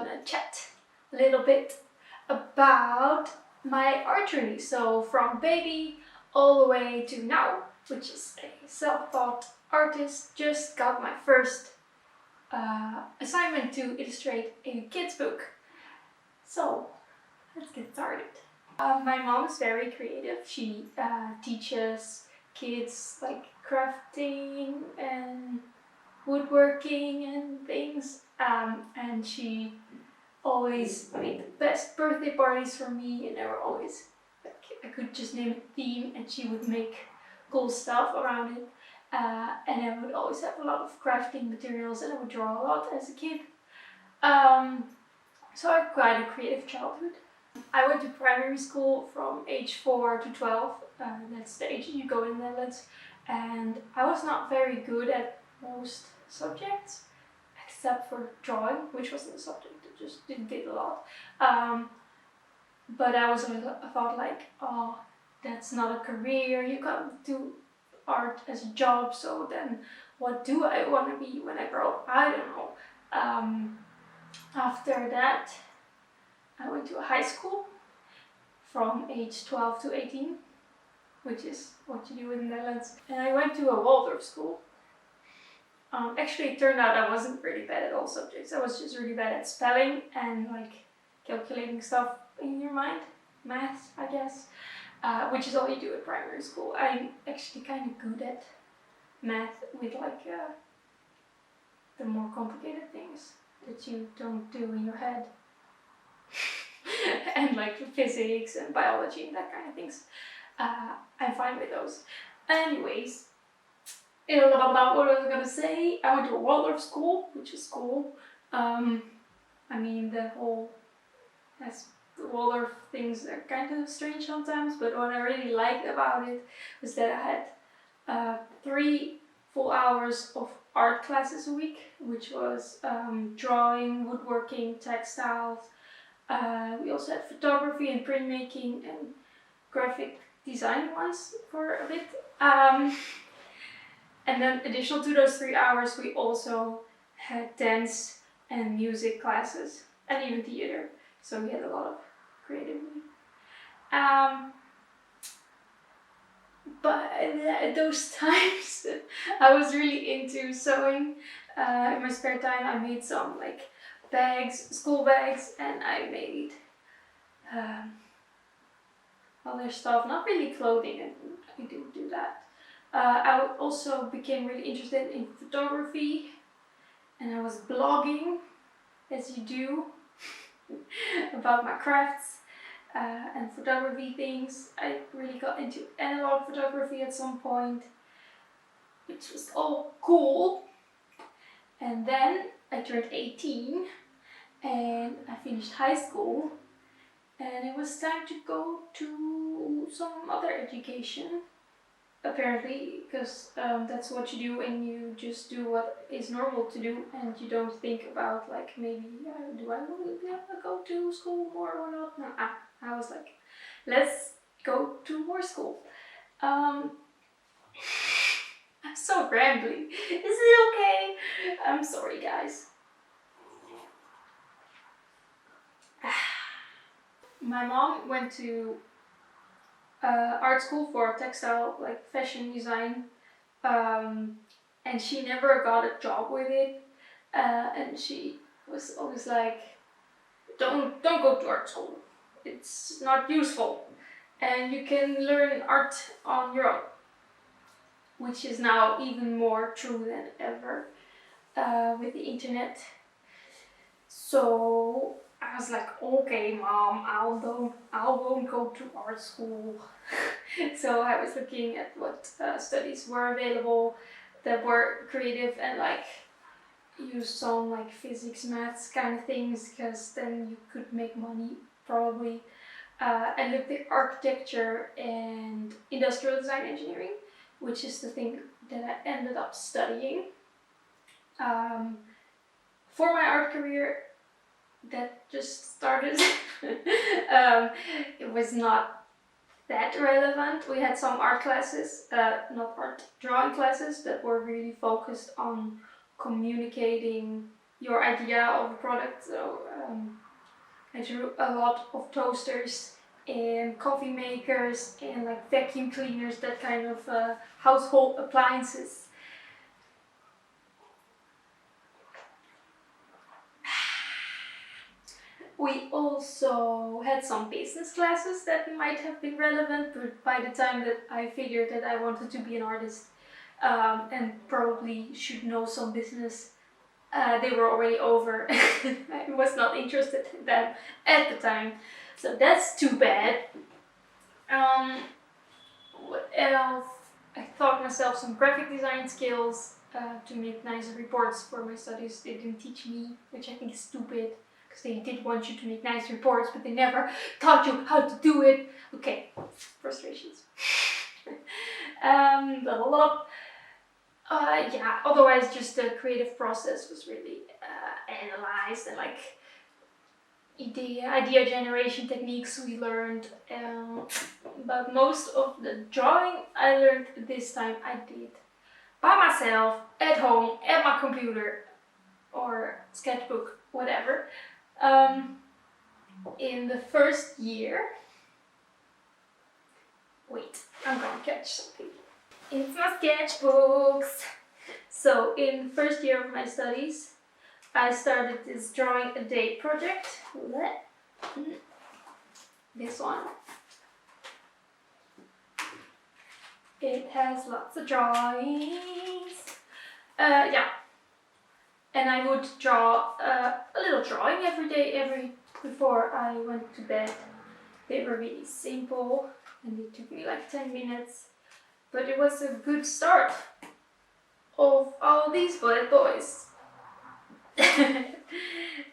gonna chat a little bit about my art journey. So from baby all the way to now, which is a self-taught artist, just got my first assignment to illustrate a kid's book. So let's get started. My mom's very creative. She teaches kids like crafting and woodworking and things, and she always made the best birthday parties for me, and they were always like, I could just name a theme and she would make cool stuff around it, and I would always have a lot of crafting materials, and I would draw a lot as a kid. So I had quite a creative childhood. I went to primary school from age 4 to 12. That's the age you go in the Netherlands, and I was not very good at most subjects except for drawing, which wasn't a subject. I just did a lot. But I thought like, oh, that's not a career. You can't do art as a job. So then, what do I want to be when I grow up? I don't know. After that, I went to a high school from age 12 to 18, which is what you do in the Netherlands. And I went to a Waldorf school. Actually, it turned out I wasn't really bad at all subjects. I was just really bad at spelling and like calculating stuff in your mind. Math, I guess, which is all you do at primary school. I'm actually kind of good at math with like the more complicated things that you don't do in your head. And like physics and biology and that kind of things. I'm fine with those. Anyways, about what I was gonna say, I went to a Waldorf school, which is cool. I mean, the Waldorf things are kind of strange sometimes, but what I really liked about it was that I had 3 full hours of art classes a week, which was drawing, woodworking, textiles. We also had photography and printmaking and graphic design ones for a bit. And then additional to those 3 hours, we also had dance and music classes and even theater. So we had a lot of creativity. But at those times, I was really into sewing. In my spare time, I made some like bags, school bags, and I made other stuff, not really clothing, I didn't do that. I also became really interested in photography, and I was blogging, as you do, about my crafts and photography things. I really got into analog photography at some point, which was all cool. And then I turned 18 and I finished high school, and it was time to go to some other education, apparently, because that's what you do, and you just do what is normal to do, and you don't think about like, maybe do I want to go to school more or not? No, I was like, let's go to more school. I'm so rambly. Is it okay? I'm sorry, guys. My mom went to art school for textile, like fashion design, and she never got a job with it, and she was always like, don't go to art school, it's not useful, and you can learn art on your own, which is now even more true than ever with the internet. So I was like, okay, Mom, I won't go to art school. So I was looking at what studies were available that were creative and like use some like physics, maths kind of things, because then you could make money probably. I looked at architecture and industrial design engineering, which is the thing that I ended up studying. For my art career, that just started. It was not that relevant. We had some art classes, not art, drawing classes that were really focused on communicating your idea of a product. So I drew a lot of toasters and coffee makers and like vacuum cleaners, that kind of household appliances. We also had some business classes that might have been relevant, but by the time that I figured that I wanted to be an artist and probably should know some business, they were already over. I was not interested in them at the time, so that's too bad. What else? I taught myself some graphic design skills to make nice reports for my studies. They didn't teach me, which I think is stupid, because they did want you to make nice reports, but they never taught you how to do it. Okay, frustrations. Yeah, otherwise just the creative process was really analyzed, and like idea generation techniques we learned, but most of the drawing I learned this time I did by myself at home at my computer or sketchbook, whatever. In the first year, wait, I'm gonna catch something. It's my sketchbooks. So in the first year of my studies, I started this drawing a day project. This one. It has lots of drawings. Yeah. And I would draw a little drawing every day, before I went to bed. They were really simple and it took me like 10 minutes. But it was a good start of all these bullet boys.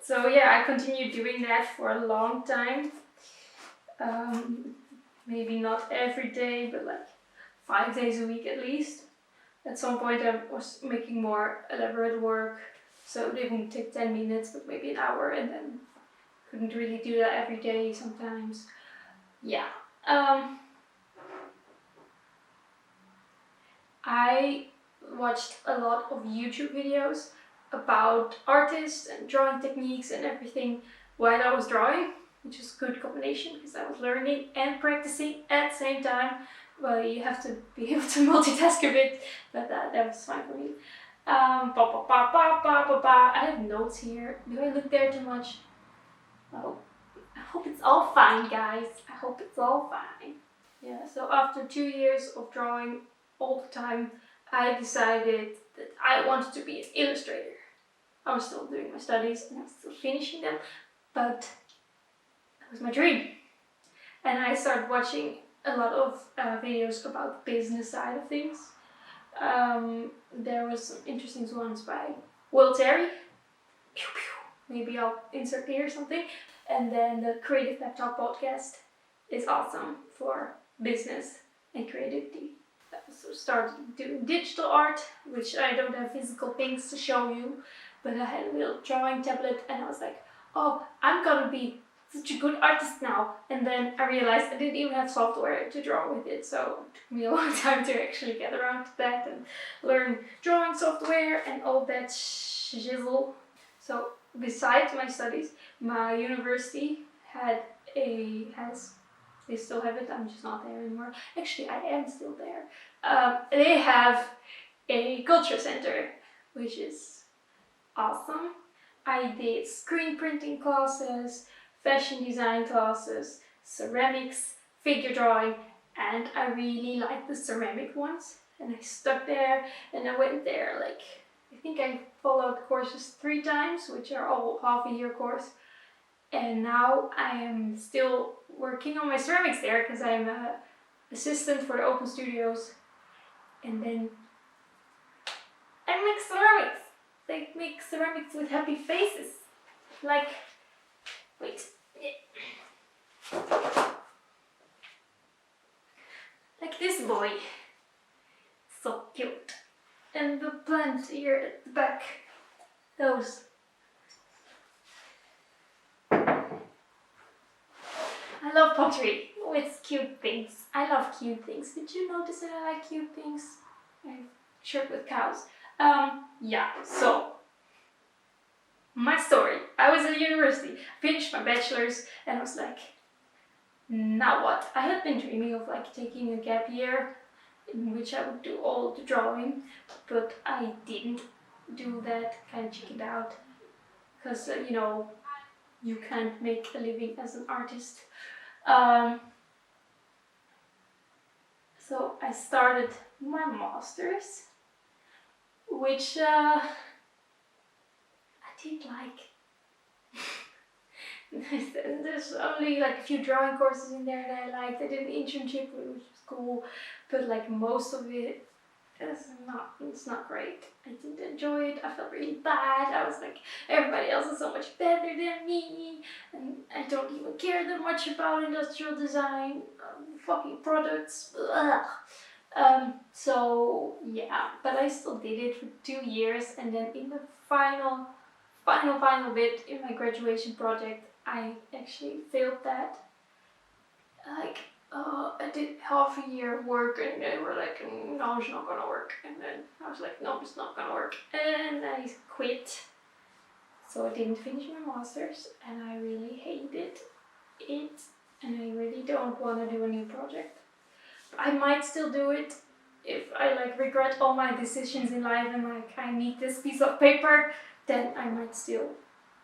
So yeah, I continued doing that for a long time. Maybe not every day, but like 5 days a week at least. At some point I was making more elaborate work, so they wouldn't take 10 minutes, but maybe an hour, and then couldn't really do that every day sometimes. Yeah. I watched a lot of YouTube videos about artists and drawing techniques and everything while I was drawing, which is a good combination because I was learning and practicing at the same time. Well, you have to be able to multitask a bit, but that was fine for me. I have notes here. Do I look there too much? Oh, I hope it's all fine, guys. I hope it's all fine. Yeah, so after 2 years of drawing all the time, I decided that I wanted to be an illustrator. I was still doing my studies and I was still finishing them, but that was my dream. And I started watching a lot of videos about the business side of things. There was some interesting ones by Will Terry. Maybe I'll insert here or something. And then the Creative Pep Talk podcast is awesome for business and creativity. I also started doing digital art, which I don't have physical things to show you, but I had a little drawing tablet and I was like, oh, I'm gonna be such a good artist now. And then I realized I didn't even have software to draw with it, so it took me a long time to actually get around to that and learn drawing software and all that shizzle. So besides my studies, my university they still have it, I'm just not there anymore. Actually, I am still there. They have a culture center, which is awesome. I did screen printing classes, fashion design classes, ceramics, figure drawing, and I really liked the ceramic ones. And I stuck there, and I went there like, I think I followed courses 3 times, which are all half a year course. And now I am still working on my ceramics there because I'm an assistant for the Open Studios. And then I make ceramics. They make ceramics with happy faces. Like, wait. Like this boy. So cute. And the plant here at the back. Those. I love pottery with cute things. I love cute things. Did you notice that I like cute things? I have a shirt with cows. Yeah, so my story. I was at university, finished my bachelor's, and I was like, now what? I had been dreaming of like taking a gap year in which I would do all the drawing, but I didn't do that, kind of chickened out, because you know, you can't make a living as an artist. So I started my master's, which I did like. There's only like a few drawing courses in there that I liked. I did an internship, which was cool, but like most of it it's not great. I didn't enjoy it. I felt really bad. I was like, everybody else is so much better than me, and I don't even care that much about industrial design, fucking products. So yeah, but I still did it for 2 years, and then in the final bit in my graduation project, I actually failed that. Like, I did half a year of work, and they were like, no, it's not gonna work. And then I was like, no, it's not gonna work. And I quit. So I didn't finish my master's, and I really hated it. And I really don't want to do a new project. I might still do it if I like regret all my decisions in life and like I need this piece of paper, then I might still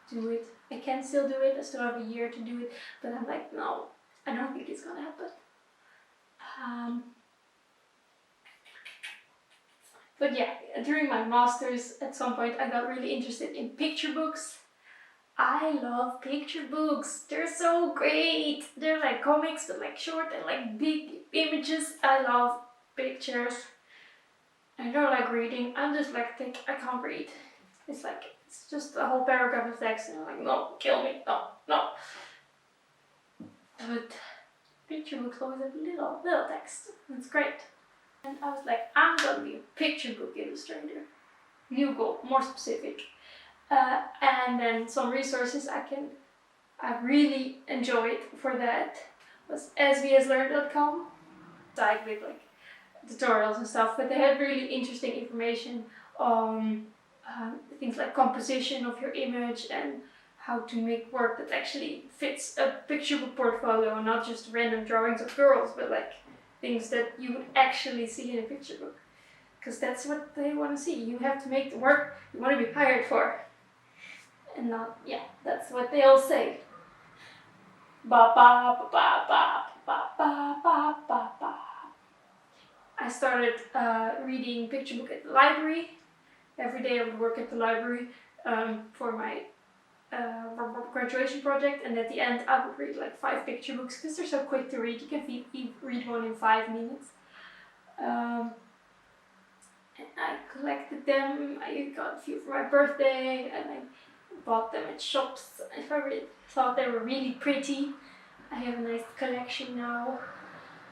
do it. I can still do it. I still have a year to do it, but I'm like, no, I don't think it's gonna happen. But yeah, during my master's, at some point I got really interested in picture books. I love picture books. They're so great. They're like comics, but like short and like big images. I love pictures. I don't like reading. I'm just like, I can't read. It's like, it's just a whole paragraph of text, and I'm like, no, kill me, no. But picture books always have little text. It's great. And I was like, I'm gonna be a picture book illustrator. New goal, more specific. And then some resources I really enjoyed for that was svslearn.com. Site with like tutorials and stuff, but they had really interesting information on things like composition of your image and how to make work that actually fits a picture book portfolio, not just random drawings of girls, but like things that you would actually see in a picture book. Because that's what they want to see. You have to make the work you want to be hired for. And not, yeah, that's what they all say. Ba ba ba ba ba ba ba ba ba ba. I started reading picture book at the library. Every day I would work at the library for my graduation project, and at the end I would read like 5 picture books because they're so quick to read. You can read one in 5 minutes. And I collected them. I got a few for my birthday, and I bought them at shops if I really thought they were really pretty. I have a nice collection now.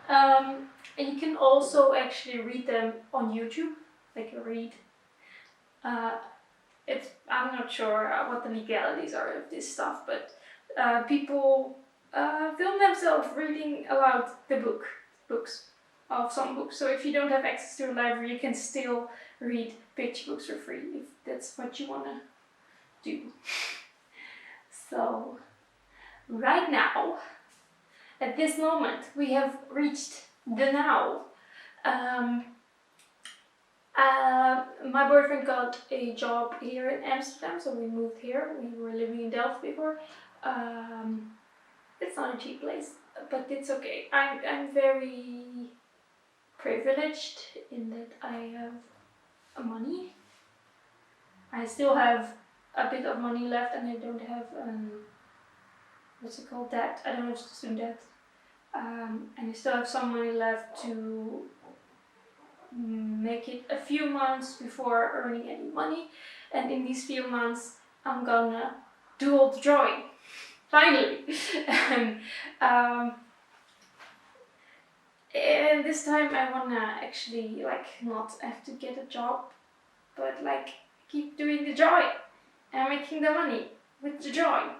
And you can also actually read them on YouTube, like a read. I'm not sure what the legalities are of this stuff, but people film themselves reading aloud the books of some books. So if you don't have access to a library, you can still read picture books for free if that's what you want to do. So right now, at this moment, we have reached the now. My boyfriend got a job here in Amsterdam, so we moved here. We were living in Delft before. It's not a cheap place, but it's okay. I'm very privileged in that I have money. I still have a bit of money left, and I don't have what's it called, debt. I don't have student debt, and I still have some money left to make it a few months before earning any money, and in these few months I'm gonna do all the drawing finally. And this time I wanna actually like not have to get a job, but like keep doing the drawing and making the money with the drawing.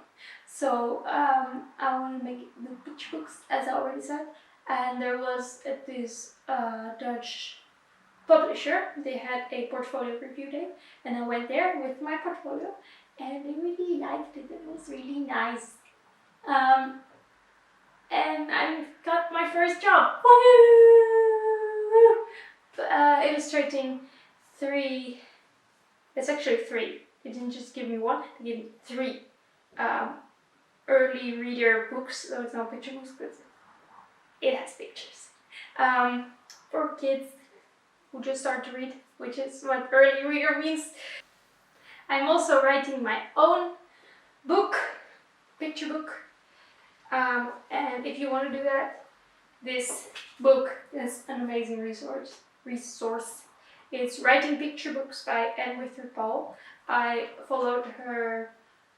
So I want to make the picture books, as I already said, and there was at this Dutch publisher. They had a portfolio review day, and I went there with my portfolio, and they really liked it. It was really nice. And I got my first job. Woo! Illustrating 3. It's actually 3. They didn't just give me 1. They gave me 3 early reader books. So it's not picture books, but it has pictures. For kids who just start to read, which is what early reader means. I'm also writing my own book, picture book. And if you want to do that, this book is an amazing resource. It's Writing Picture Books by Ann Whitford Paul. I followed her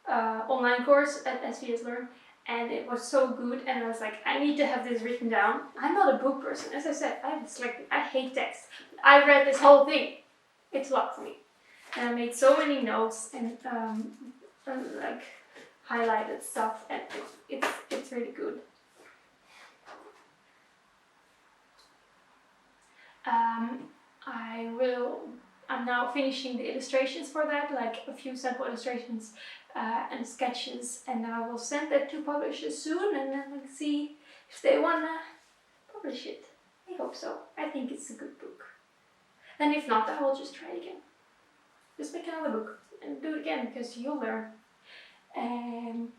online course at SVS Learn, and it was so good, and I was like, I need to have this written down. I'm not a book person. As I said, I'm dyslexic. I hate text. I read this whole thing. It's a lot for me. And I made so many notes and like highlighted stuff, and it's really good. I'm now finishing the illustrations for that, like a few sample illustrations and sketches, and I will send that to publishers soon, and then we'll see if they wanna publish it. I hope so. I think it's a good book. And if not, I will just try it again. Just make another book and do it again, because you'll learn. And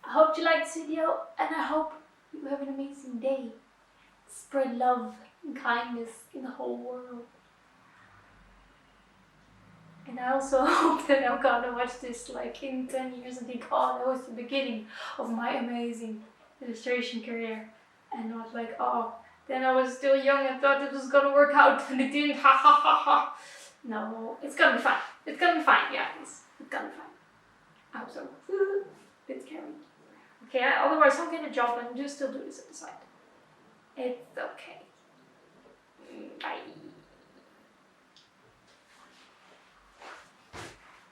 I hope you liked this video, and I hope you have an amazing day. Spread love and kindness in the whole world. And I also hope that I'm gonna watch this like in 10 years and think, oh, that was the beginning of my amazing illustration career. And not like, oh, then I was still young and thought it was gonna work out and it didn't, ha ha ha ha. No, it's gonna be fine. It's gonna be fine, yeah, it's gonna be fine. I hope so. Bit scary. Okay, otherwise I'll get a job and just still do this on the side. It's okay. Bye.